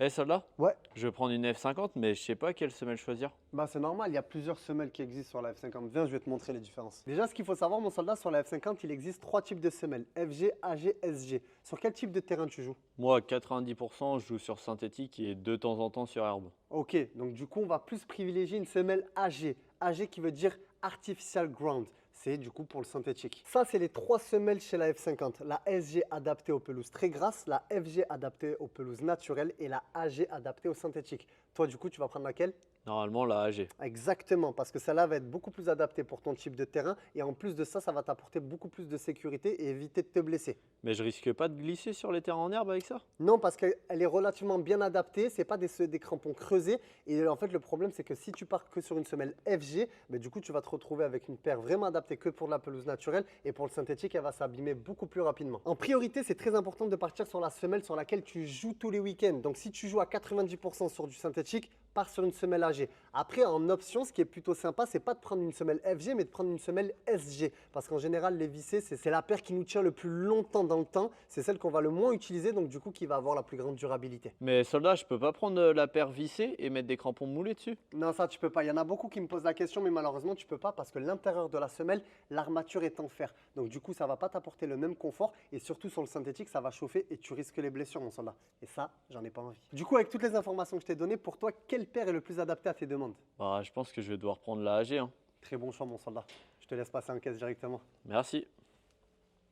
Eh soldat, Ouais, je vais prendre une F50, mais je sais pas quelle semelle choisir. bah c'est normal, il y a plusieurs semelles qui existent sur la F50. Viens, je vais te montrer les différences. Déjà, ce qu'il faut savoir, mon soldat, sur la F50, il existe trois types de semelles, FG, AG, SG. Sur quel type de terrain tu joues? Moi, à 90%, je joue sur synthétique et de temps en temps sur herbe. Ok, donc du coup, on va plus privilégier une semelle AG. AG qui veut dire Artificial Ground. C'est du coup pour le synthétique. Ça, c'est les trois semelles chez la F50. La SG adaptée aux pelouses très grasses, la FG adaptée aux pelouses naturelles et la AG adaptée au synthétique. Toi, du coup, tu vas prendre laquelle? Normalement, la AG. Exactement, parce que celle-là va être beaucoup plus adaptée pour ton type de terrain et en plus de ça, ça va t'apporter beaucoup plus de sécurité et éviter de te blesser. Mais je risque pas de glisser sur les terrains en herbe avec ça? Non, parce qu'elle est relativement bien adaptée, c'est pas des crampons creusés et en fait le problème c'est que si tu pars que sur une semelle FG, ben, du coup tu vas te retrouver avec une paire vraiment adaptée que pour la pelouse naturelle et pour le synthétique elle va s'abîmer beaucoup plus rapidement. En priorité, c'est très important de partir sur la semelle sur laquelle tu joues tous les week-ends. Donc si tu joues à 90% sur du synthétique, pars sur une semelle AG. Après, en option, ce qui est plutôt sympa, c'est pas de prendre une semelle FG, mais de prendre une semelle SG. Parce qu'en général, les vissés, c'est la paire qui nous tient le plus longtemps dans le temps. C'est celle qu'on va le moins utiliser, donc du coup, qui va avoir la plus grande durabilité. Mais soldat, je peux pas prendre la paire vissée et mettre des crampons moulés dessus? Non, ça, tu peux pas. Il y en a beaucoup qui me posent la question, mais malheureusement, tu peux pas parce que l'intérieur de la semelle, l'armature est en fer. Donc du coup, ça va pas t'apporter le même confort et surtout sur le synthétique, ça va chauffer et tu risques les blessures, mon soldat. Et ça, j'en ai pas envie. Du coup, avec toutes les informations que je t'ai données, pour toi, quelle paire est le plus adaptée à tes demandes? Bah, je pense que je vais devoir prendre la AG, hein. Très bon choix, mon soldat. Je te laisse passer en caisse directement. Merci.